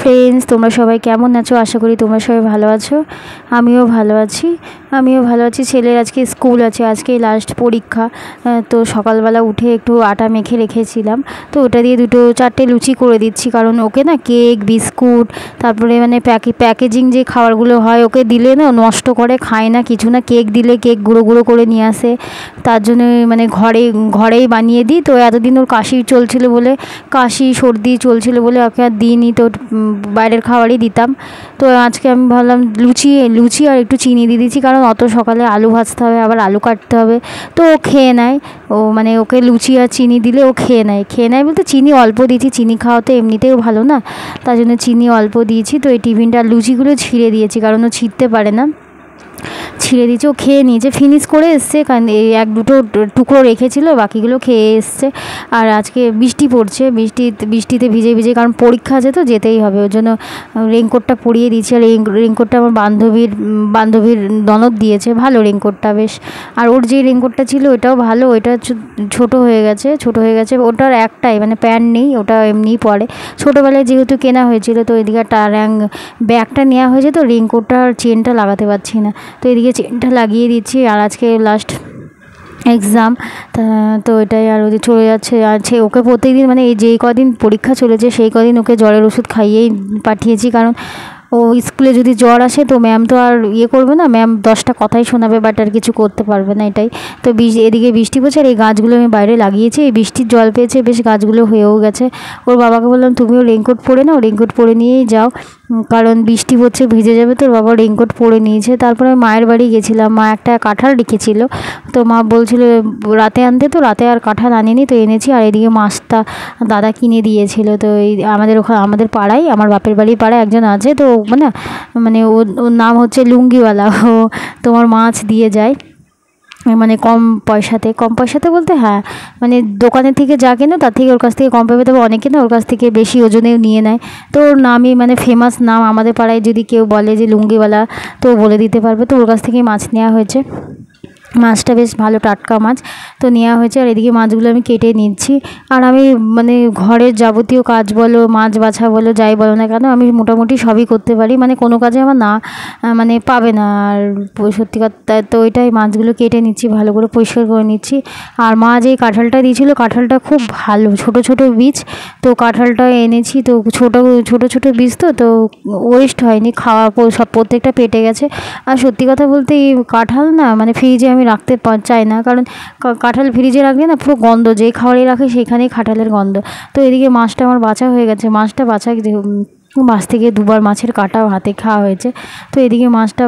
Friends, তোমরা সবাই কেমন আছো? আশা করি তোমরা সবাই ভালো আছো। আমিও ভালো আছি। ছেলের আজকে স্কুল আছে, আজকে লাস্ট পরীক্ষা। তো সকালবেলা উঠে একটু আটা মেখে রেখেছিলাম, তো ওটা দিয়ে 2-4টে লুচি করে দিচ্ছি। কারণ ওকে না কেক, বিস্কুট, তারপরে মানে প্যাকেজিং যে খাবারগুলো হয় ওকে দিলে না নষ্ট করে, খায় না কিছু না। কেক দিলে কেক গুঁড়ো গুঁড়ো করে নিয়ে আসে, তার জন্য মানে ঘরেই বানিয়ে দিই। তো এতদিন ওর কাশি সর্দি চলছিল বলে ওকে আর দিইনি, তো বাইরের খাবারই দিতাম। তো আজকে আমি ভাবলাম লুচি আর একটু চিনি দিয়ে দিচ্ছি, কারণ অত সকালে আলু ভাজতে হবে, আবার আলু কাটতে হবে। তো ও খেয়ে নেয়, মানে ওকে লুচি আর চিনি দিলে ও খেয়ে নেয় বলতে চিনি অল্প দিয়েছি, চিনি খাওয়া তো এমনিতেও ভালো না, তার জন্য চিনি অল্প দিয়েছি। তো এই টিফিনটা লুচিগুলো ছিঁড়ে দিয়েছি, কারণ ও ছিঁড়তে পারে না। ছিঁড়ে দিয়েছে, ও খেয়ে নিয়েছে, ফিনিশ করে এসছে। কারণ এই 1-2টো টুকরো রেখেছিল, বাকিগুলো খেয়ে এসছে। আর আজকে বৃষ্টি পড়ছে, বৃষ্টিতে ভিজে, কারণ পরীক্ষা আছে তো যেতেই হবে, ওর জন্য রেইনকোটটা পরিয়ে দিয়েছি। আর রেইনকোটটা আমার বান্ধবীর ননদ দিয়েছে, ভালো রেইনকোটটা বেশ। আর ওর যে রেইনকোটটা ছিল ওটাও ভালো, ওইটা ছোট হয়ে গেছে। ওটার একটাই মানে প্যান্ট নেই, ওটা এমনিই পরে। ছোটোবেলায় যেহেতু কেনা হয়েছিল, তো এদিকে ব্যাগটা নেওয়া হয়েছে, তো রেইনকোটটার চেনটা লাগাতে পারছি না, তো এদিকে চেনটা লাগিয়ে দিচ্ছি। আর আজকে লাস্ট এক্সাম, তো এটাই। আর ওদের চলে যাচ্ছে ওকে প্রত্যেকদিন, মানে এই যেই কদিন পরীক্ষা চলেছে সেই কদিন ওকে জ্বরের ওষুধ খাইয়েই পাঠিয়েছি। কারণ ও স্কুলে যদি জ্বর আসে তো ম্যাম তো আর করবে না, ম্যাম 10টা কথাই শোনাবে, বাট আর কিছু করতে পারবে না, এটাই। তো এদিকে বৃষ্টি পড়ছে, আর এই গাছগুলো আমি বাইরে লাগিয়েছি, এই বৃষ্টির জল পেয়েছে, বেশ গাছগুলো হয়েও গেছে। ওর বাবাকে বললাম তুমিও রেইনকোট পরে নাও, রেইনকোট পরে নিয়েই যাও, কারণ বৃষ্টি পড়ছে, ভিজে যাবে। তোর বাবা রেইনকোট পরে নিয়েছে। তারপরে মায়ের বাড়ি গেছিলাম, মা একটা কাঁঠাল রেখেছিল, তো মা বলছিল রাতে আনতে, তো রাতে আর কাঁঠাল আনিনি, তো এনেছি। আর এদিকে মাছটা দাদা কিনে দিয়েছিল। তো এই আমাদের পাড়ায়, আমার বাপের বাড়ির পাড়ায় একজন আছে, তো মানে ওর নাম হচ্ছে লুঙ্গিওয়ালা, ও তোমার মাছ দিয়ে যায়, মানে কম পয়সাতে বলতে হ্যাঁ, মানে দোকানের থেকে যা কেনো তার থেকে ওর কাছ থেকে কম পাবে, তবে অনেকে না ওর কাছ থেকে বেশি ওজনেও নিয়ে নেয়। তো ওর নামই মানে ফেমাস নাম, আমাদের পাড়ায় যদি কেউ বলে যে লুঙ্গিওয়ালা, তো বলে দিতে পারবে। তো ওর কাছ থেকেই মাছ নেওয়া হয়েছে, মাছটা বেশ ভালো টাটকা মাছ, তো নেওয়া হয়েছে। আর এদিকে মাছগুলো আমি কেটে নিচ্ছি। আর আমি মানে ঘরের যাবতীয় কাজ বলো, মাছ বাছা বলো, যাই বলো না কেন, আমি মোটামুটি সবই করতে পারি, মানে কোনো কাজে আমার না মানে পাবে না। আর সত্যি কথা, তো ওইটাই মাছগুলো কেটে নিচ্ছি, ভালো করে পরিষ্কার করে নিচ্ছি। আর মা যে কাঁঠালটা দিয়েছিলো, কাঁঠালটা খুব ভালো, ছোট বীজ, তো কাঁঠালটা এনেছি, তো ছোট বীজ, তো ওয়েস্ট হয়নি, সব প্রত্যেকটা পেটে গেছে। আর সত্যি কথা বলতে এই কাঁঠাল না মানে ফ্রিজে আমি রাখতে চাই না, কারণ কাঁঠাল ফ্রিজে রাখলে না পুরো গন্ধ, যেই খাবারই রাখে সেখানেই কাঁঠালের গন্ধ। তো এদিকে মাছটা আমার বাছা হয়ে গেছে, মাছ থেকে 2বার মাছের কাঁটাও হাতে খাওয়া হয়েছে। তো এদিকে মাছটা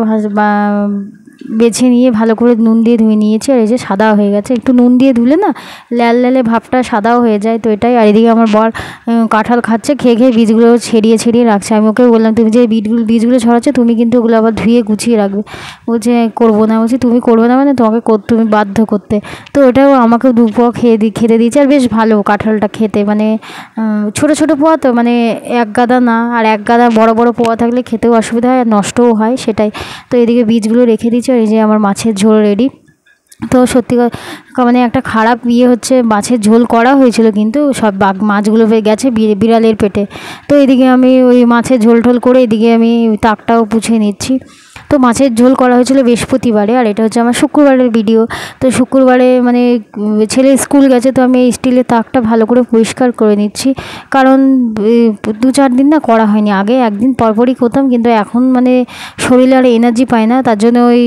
বেছে নিয়ে ভালো করে নুন দিয়ে ধুয়ে নিয়েছি। আর এই যে সাদা হয়ে গেছে, একটু নুন দিয়ে ধুলে না লালে ভাবটা সাদাও হয়ে যায়, তো এটাই। আর এদিকে আমার বর কাঁঠাল খাচ্ছে, খেয়ে বীজগুলো ছেড়িয়ে রাখছে। আমি ওকে বললাম তুমি যে বীজগুলো ছড়াচ্ছ, তুমি কিন্তু ওগুলো আবার ধুয়ে গুছিয়ে রাখবে। বলছে করবো না। বলছি তুমি করবে না মানে তোমাকে তুমি বাধ্য করতে। তো ওটাও আমাকে 2 পোয়া খেতে দিয়েছে। আর বেশ ভালো কাঁঠালটা খেতে, মানে ছোট পোয়া, তো মানে 1 গাদা না, আর 1 গাদা বড় পোয়া থাকলে খেতেও অসুবিধা হয় আর নষ্টও হয়, সেটাই। তো এদিকে বীজগুলো রেখে দিয়েছি। আর এই যে আমার মাছের ঝোল রেডি। তো সত্যি মানে একটা খারাপ হচ্ছে, মাছের ঝোল করা হয়েছিল কিন্তু সব মাছগুলো গেছে বিড়ালের পেটে। তো এদিকে আমি ওই মাছের ঝোল করে এদিকে আমি তাকটাও পুছে নিচ্ছি। তো মাছের ঝোল করা হয়েছিল বৃহস্পতিবারে, আর এটা হচ্ছে আমার শুক্রবারের ভিডিও। তো শুক্রবারে মানে ছেলে স্কুল গেছে, তো আমি এই স্টিলের তাকটা ভালো করে পরিষ্কার করে নিচ্ছি, কারণ 2-4 দিন না করা হয়নি, আগে একদিন পরপরই করতাম, কিন্তু এখন মানে শরীরে আর এনার্জি পায় না, তার জন্য ওই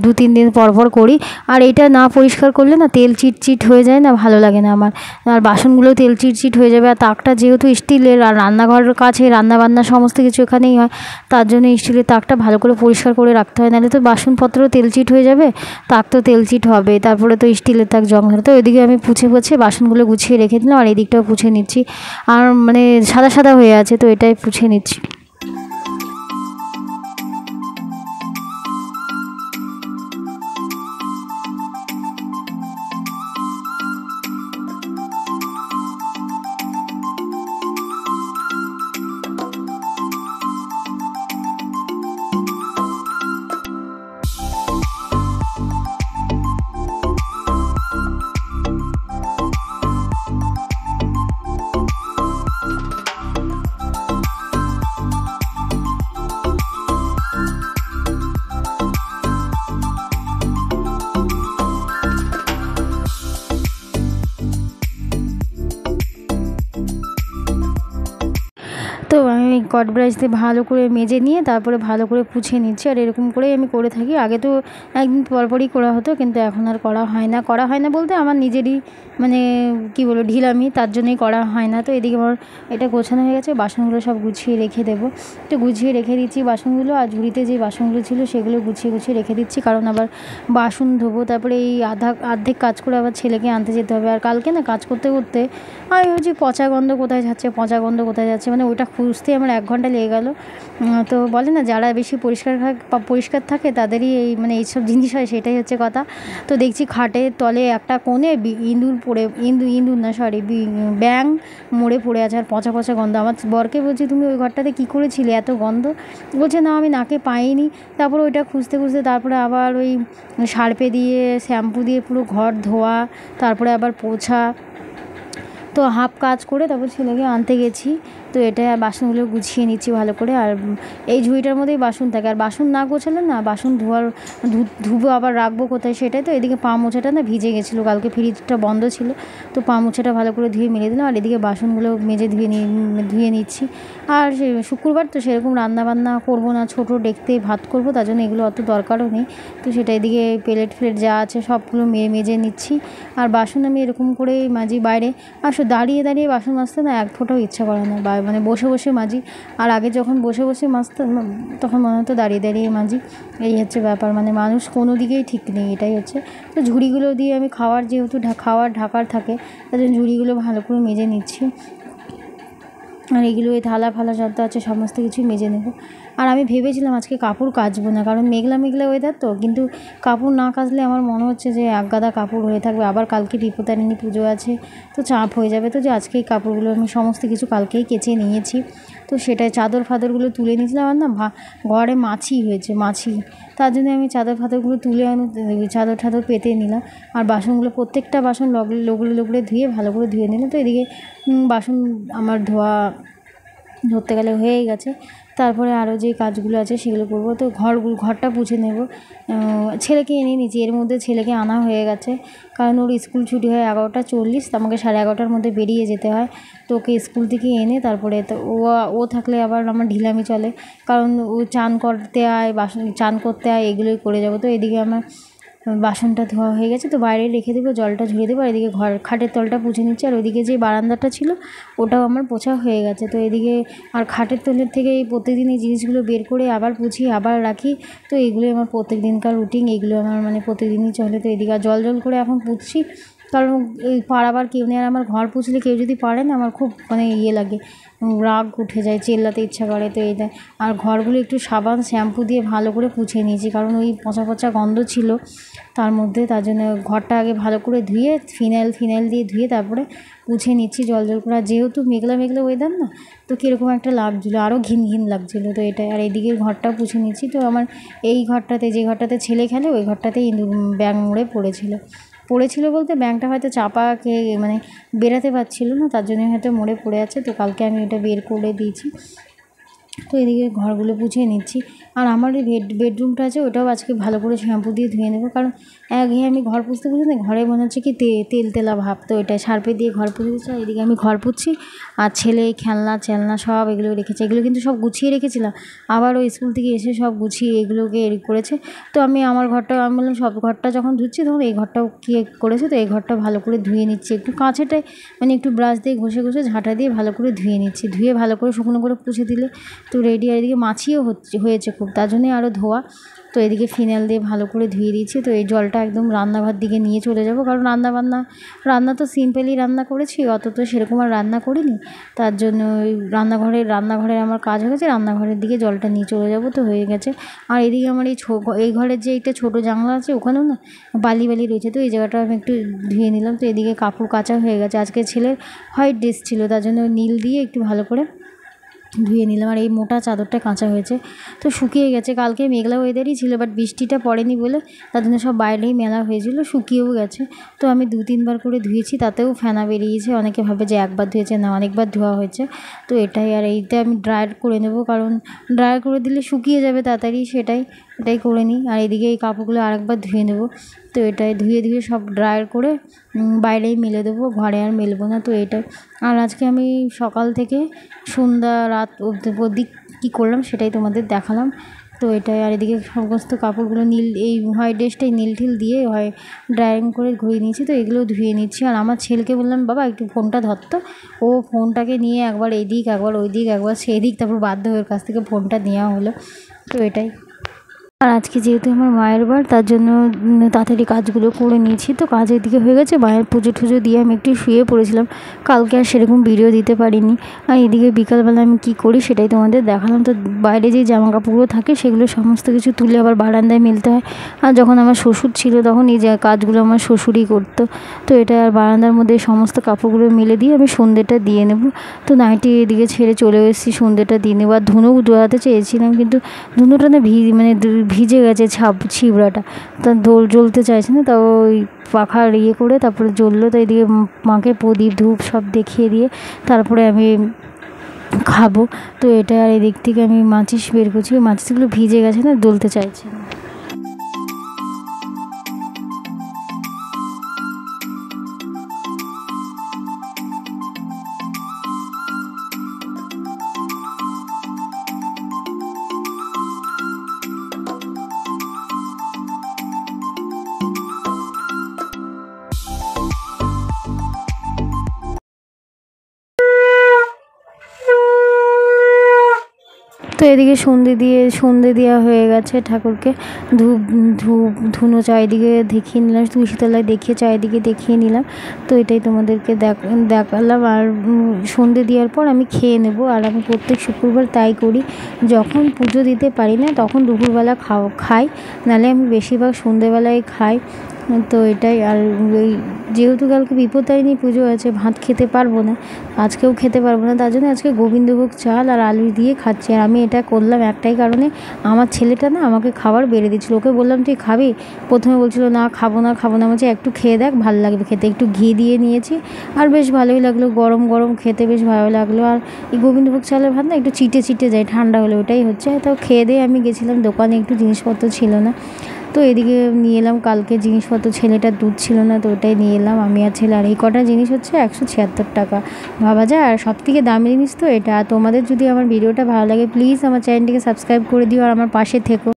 2-3 দিন পরপর করি। আর এটা না পরিষ্কার করলে না তেল চিটচিট হয়ে যায় না, ভালো লাগে না আমার। আর বাসনগুলোও তেল চিটচিট হয়ে যাবে। আর তাকটা যেহেতু স্টিলের, আর রান্নাঘরের কাছে রান্নাবান্না সমস্ত কিছু এখানেই হয়, তার জন্য স্টিলের তাকটা ভালো করে পরিষ্কার করে রাখতে হয়, নাহলে তো বাসনপত্রও তেলচিট হয়ে যাবে, তাক তো তেলচিট হবে, তারপরে তো স্টিলের তাক জং ধরে। তো ওইদিকে আমি পুছে বাসনগুলো গুছিয়ে রেখে দিলাম, আর এই দিকটাও পুছে নিচ্ছি। আর মানে সাদা হয়ে আছে, তো এটাই পুছে নিচ্ছি। তো আমি কট ব্রাশ দিয়ে ভালো করে মেজে নিয়ে তারপরে ভালো করে পুছে নিচ্ছি। আর এরকম করেই আমি করে থাকি। আগে তো একদিন পরপরই করা হতো, কিন্তু এখন আর করা হয় না বলতে আমার নিজেরই মানে কী বলবো ঢিলামি, তার জন্যই করা হয় না। তো এদিকে আমার এটা গোছানো হয়ে গেছে, বাসনগুলো সব গুছিয়ে রেখে দেবো। তো গুছিয়ে রেখে দিচ্ছি বাসনগুলো, আর ঝুড়িতে যে বাসনগুলো ছিল সেগুলো গুছিয়ে রেখে দিচ্ছি, কারণ আবার বাসন ধোবো, তারপরে এই অর্ধেক কাজ করে আবার ছেলেকে আনতে যেতে হবে। আর কালকে না কাজ করতে করতে আমি ভাবছি পচা গন্ধ কোথায় যাচ্ছে, মানে ওইটা খুঁজতেই আমার 1 ঘন্টা লেগে গেল। তো বলে না যারা বেশি পরিষ্কার থাকে তাদেরই এই মানে এইসব জিনিস হয়, সেটাই হচ্ছে কথা। তো দেখছি খাটের তলে একটা কোণে ব্যাঙ মরে পড়ে আছে, আর পচা গন্ধ। আমার বরকে বলছি, তুমি ওই ঘরটাতে কী করেছিলে, এত গন্ধ? বলছে না, আমি নাকে পাইনি। তারপরে ওইটা খুঁজতে তারপরে আবার ওই সার্পে দিয়ে শ্যাম্পু দিয়ে পুরো ঘর ধোয়া, তারপরে আবার পোছা। তো হাফ কাজ করে তারপর ছেলেকে আনতে গেছি। তো এটা বাসনগুলো গুছিয়ে নিচ্ছি ভালো করে। আর এই ঝুড়িটার মধ্যেই বাসন থাকে, আর বাসন না গোছালে না বাসন ধুবো আবার রাখবো কোথায়, সেটাই। তো এদিকে পা মোছাটা না ভিজে গেছিলো, কালকে ফ্রিজটা বন্ধ ছিল। তো পা মোছাটা ভালো করে ধুয়ে মেলে দিলাম, আর এদিকে বাসনগুলো মেজে ধুয়ে নিচ্ছি। আর শুক্রবার তো সেরকম রান্নাবান্না করবো না, ছোটো ডেকতে ভাত করবো, তার জন্য এগুলো অত দরকারও নেই। তো সেটা এদিকে প্লেট যা আছে সবগুলো মেজে নিচ্ছি। আর বাসন আমি এরকম করেই মাজি বাইরে। আর দাঁড়িয়ে বাসন মাজতে না এক ফোঁটাও ইচ্ছা করে না, বা মানে বসে মাজি। আর আগে যখন বসে মাজতাম তখন মনে হতো দাঁড়িয়ে মাজি। এই হচ্ছে ব্যাপার, মানে মানুষ কোনো দিকেই ঠিক নেই, এটাই হচ্ছে। তো ঝুড়িগুলো দিয়ে আমি যেহেতু ঢাকার থাকে, তার জন্য ঝুড়িগুলো ভালো করে মেজে নিচ্ছি। আর এগুলো এই থালা ফালা যত আছে সমস্ত কিছুই মেজে নেব। আর আমি ভেবেছিলাম আজকে কাপড় কাচবো না, কারণ মেঘলা ওয়েদার তো, কিন্তু কাপড় না কাচলে আমার মনে হচ্ছে যে একগাদা কাপড় হয়ে থাকবে। আবার কালকে বিপত্তারিণী পুজো আছে, তো চাপ হয়ে যাবে। তো যে আজকেই কাপড়গুলো আমি সমস্ত কিছু কালকেই কেচে নিয়েছি। তো সেটাই চাদর ফাদরগুলো তুলে নিয়েছিলাম। আর না ঘরে মাছি হয়েছে, তার জন্য আমি চাদর ফাদরগুলো তুলে চাদর ঠাদর পেতে নিলাম। আর বাসনগুলো প্রত্যেকটা বাসন লগড়ে ধুয়ে ভালো করে ধুয়ে নিলাম। তো এদিকে বাসন আমার ধরতে গেলে হয়েই গেছে। তারপরে আরও যে কাজগুলো আছে সেগুলো করবো। তো ঘরটা পুছে নেব। ছেলেকে এনে নিয়েছি, এর মধ্যে ছেলেকে আনা হয়ে গেছে, কারণ ওর স্কুল ছুটি হয় 11:40, তো আমাকে 11:30টার মধ্যে বেরিয়ে যেতে হয়। তো ওকে স্কুল থেকে এনে তারপরে তো ও থাকলে আবার আমার ঢিলামি চলে, কারণ ও চান করতে আয় এগুলোই করে যাবো। তো এদিকে আমার বাসনটা ধোয়া হয়ে গেছে, তো বাইরে রেখে দেবো, জলটা ঝরিয়ে দেবো। আর এদিকে খাটের তলটা পুছে নিচ্ছি। আর ওইদিকে যে বারান্দাটা ছিল ওটাও আমার পোছা হয়ে গেছে। তো এদিকে আর খাটের তলের থেকে এই প্রত্যেকদিন এই জিনিসগুলো বের করে আবার পুছি আবার রাখি। তো এগুলোই আমার প্রত্যেক দিনকার রুটিন, এগুলো আমার মানে প্রতিদিনই চলে। তো এদিকে আর জল করে এখন পুছছি, কারণ এই পাড়াবার কেউ নেই। আর আমার ঘর পুছলে কেউ যদি পারে না, আমার খুব মানে লাগে, রাগ উঠে যায়, চেল্লাতে ইচ্ছা করে। তো এইটা আর ঘরগুলো একটু সাবান শ্যাম্পু দিয়ে ভালো করে পুছে নিয়েছি, কারণ ওই পচা গন্ধ ছিল তার মধ্যে, তার জন্য ঘরটা আগে ভালো করে ধুয়ে ফিনাইল দিয়ে ধুয়ে তারপরে পুছে নিচ্ছি জল করে। আর যেহেতু মেঘলা ওয়েদার না, তো কীরকম একটা লাগছিলো, আরও ঘিন লাগছিলো। তো এটাই। আর এইদিকে ঘরটাও পুছে নিচ্ছি। তো আমার এই ঘরটাতে, যে ঘরটাতে ছেলে খেলে, ওই ঘরটাতেই ব্যাঙ মরে পড়েছিল বলতে ব্যাঙটা হয়তো চাপা খেয়ে মানে বেরাতে পারছিল না, তার জন্য হয়তো মরে পড়ে আছে। তো কালকে আমি ওটা বের করে দিয়েছি। তো এদিকে ঘরগুলো পুছিয়ে নিচ্ছি। আর আমার এই বেডরুমটা আছে, ওটাও আজকে ভালো করে শ্যাম্পু দিয়ে ধুয়ে নেবো, কারণ আমি ঘর পুছতে না ঘরে মনে হচ্ছে কি তেলা ভাব। তো ওইটা সার্ফে দিয়ে ঘর পুছে দিচ্ছি। আর এদিকে আমি ঘর পুছছি, আর ছেলে খেলনা সব এগুলো রেখেছে, এগুলো কিন্তু সব গুছিয়ে রেখেছিলাম। আবার ওই স্কুল থেকে এসে সব গুছিয়ে এগুলোকে করেছে। তো আমি বললাম সব ঘরটা যখন ধুচ্ছি তখন এই ঘরটাও কি করেছে। তো এই ঘরটা ভালো করে ধুয়ে নিচ্ছি, একটু কাছেটায় মানে একটু ব্রাশ দিয়ে ঘষে ঝাঁটা দিয়ে ভালো করে ধুয়ে নিচ্ছি। ধুয়ে ভালো করে শুকনো করে পুছে দিলে তো রেডি। আর এদিকে মাছিও হয়েছে খুব, তার জন্যই আরও ধোয়া। তো এদিকে ফিনাইল দিয়ে ভালো করে ধুয়ে দিয়েছি। তো এই জলটা একদম রান্নাঘর দিকে নিয়ে চলে যাব, কারণ রান্না তো সিম্পলই রান্না করেছি, অত তো সেরকম আর রান্না করিনি। তার জন্য ওই রান্নাঘরের আমার কাজ হয়ে গেছে, রান্নাঘরের দিকে জলটা নিয়ে চলে যাব। তো হয়ে গেছে। আর এদিকে আমার এই ঘরের যে একটা ছোটো জানলা আছে, ওখানেও না বালি রয়েছে। তো এই জায়গাটা আমি একটু ধুয়ে নিলাম। তো এদিকে কাপড় কাচা হয়ে গেছে, আজকে ছেলের হোয়াইট ড্রেস ছিল, তার জন্য নীল দিয়ে একটু ভালো করে ধুয়ে নিলাম। আর এই মোটা চাদরটা কাঁচা হয়েছে, তো শুকিয়ে গেছে। কালকে মেঘলা ওয়েদারই ছিল, বাট বৃষ্টিটা পড়েনি বলে তার জন্য সব বাইরেই মেলা হয়েছিল, শুকিয়েও গেছে। তো আমি 2-3 বার করে ধুয়েছি, তাতেও ফেনা বেরিয়েছে। অনেকে ভাবে যে একবার ধুয়েছে, না, অনেকবার ধোয়া হয়েছে। তো এটাই। আর এইটা আমি ড্রায়ার করে নেব, কারণ ড্রায়ার করে দিলে শুকিয়ে যাবে তাড়াতাড়ি, সেটাই। এটাই করে নিই। আর এদিকে এই কাপড়গুলো আরেকবার ধুয়ে নেবো। তো এটাই ধুয়ে সব ড্রায়ার করে বাইরেই মেলে দেবো, ঘরে আর মেলবো না। তো এটাই। আর আজকে আমি সকাল থেকে সন্ধ্যা রাত অবধি কী করলাম সেটাই তোমাদের দেখালাম। তো এটাই। আর এদিকে সমস্ত কাপড়গুলো নীল, এই হোয়াইট ড্রেসটাই নীল ঠিল দিয়ে হয় ড্রায়ারিং করে ঘুরিয়ে নিয়েছি। তো এগুলোও ধুয়ে নিচ্ছি। আর আমার ছেলেকে বললাম, বাবা একটু ফোনটা ধরতো। ও ফোনটাকে নিয়ে একবার এদিক একবার ওইদিক একবার সেদিক, তারপর বাধ্য হয়ে ওর কাছ থেকে ফোনটা নেওয়া হলো। তো এটাই। আর আজকে যেহেতু আমার মায়ের বার, তার জন্য তাড়াতাড়ি কাজগুলো করে নিয়েছি। তো কাজের দিকে হয়ে গেছে, মায়ের পুজো টুজো দিয়ে আমি একটু শুয়ে পড়েছিলাম। কালকে আর সেরকম ভিডিও দিতে পারিনি। আর এদিকে বিকালবেলা আমি কী করি সেটাই তোমাদের দেখালাম। তো বাইরে যে জামা কাপড়গুলো থাকে সেগুলো সমস্ত কিছু তুলে আবার বারান্দায় মেলতে হয়। আর যখন আমার শ্বশুর ছিল তখন এই যে কাজগুলো আমার শ্বশুরই করতো। তো এটা আর বারান্দার মধ্যে সমস্ত কাপড়গুলো মেলে দিয়ে আমি সন্ধ্যেটা দিয়ে নেবো। তো নাইটি এদিকে ছেড়ে চলে এসেছি, সন্ধ্যেটা দিয়ে নেবো। আর ধুনো ধোয়াতে চেয়েছিলাম, কিন্তু ধুনোটা না ভিজে গেছে ছিবড়াটা, তা জ্বলতে চাইছে না। তা ওই পাখার করে তারপরে জ্বললো। তো এদিকে মাকে প্রদীপ ধূপ সব দেখিয়ে দিয়ে তারপরে আমি খাবো। তো এটা। আর এদিক থেকে আমি মাচিস বের করছি, মাচিসগুলো ভিজে গেছে না, জ্বলতে চাইছে না। তো এদিকে সন্ধে দেওয়া হয়ে গেছে ঠাকুরকে। ধুনো চারিদিকে দেখিয়ে নিলাম, তুলসীতলায় দেখিয়ে চারিদিকে দেখিয়ে নিলাম। তো এটাই তোমাদেরকে দেখালাম। আর সন্ধে দেওয়ার পর আমি খেয়ে নেব। আর আমি প্রত্যেক শুক্রবার তাই করি, যখন পুজো দিতে পারি না তখন দুপুরবেলা খাই, নাহলে আমি বেশিরভাগ সন্ধেবেলায় খাই। তো এটাই। আর ওই যেহেতু কালকে বিপত্তারিণী পুজো আছে, ভাত খেতে পারবো না, আজকেও খেতে পারবো না, তার জন্য আজকে গোবিন্দভোগ চাল আর আলু দিয়ে খাচ্ছি। আর আমি এটা করলাম একটাই কারণে, আমার ছেলেটা না আমাকে খাবার বেড়ে দিচ্ছিলো। ওকে বললাম তুই খাবি, প্রথমে বলছিল না খাবো না। বলছে একটু খেয়ে দেখ, ভালো লাগবে খেতে। একটু ঘি দিয়ে নিয়েছি আর বেশ ভালোই লাগলো, গরম গরম খেতে বেশ ভালো লাগলো। আর এই গোবিন্দভোগ চালের ভাত না একটু চিটে যায় ঠান্ডা হলে, ওটাই হচ্ছে। তো খেয়ে দিয়ে আমি গেছিলাম দোকানে, একটু জিনিসপত্র ছিল না। তো এদিকে নিয়ে এলাম কালকে জিনিসপত্র, ছেলেটার দুধ ছিল না, তো ওটাই নিয়ে এলাম আমি আর ছেলে। আর এই কটা জিনিস হচ্ছে 176 টাকা, ভাবা যায়। আর সব থেকে দামি জিনিস তো এটা। আর তোমাদের যদি আমার ভিডিওটা ভালো লাগে প্লিজ আমার চ্যানেলটিকে সাবস্ক্রাইব করে দিও আর আমার পাশে থেকো।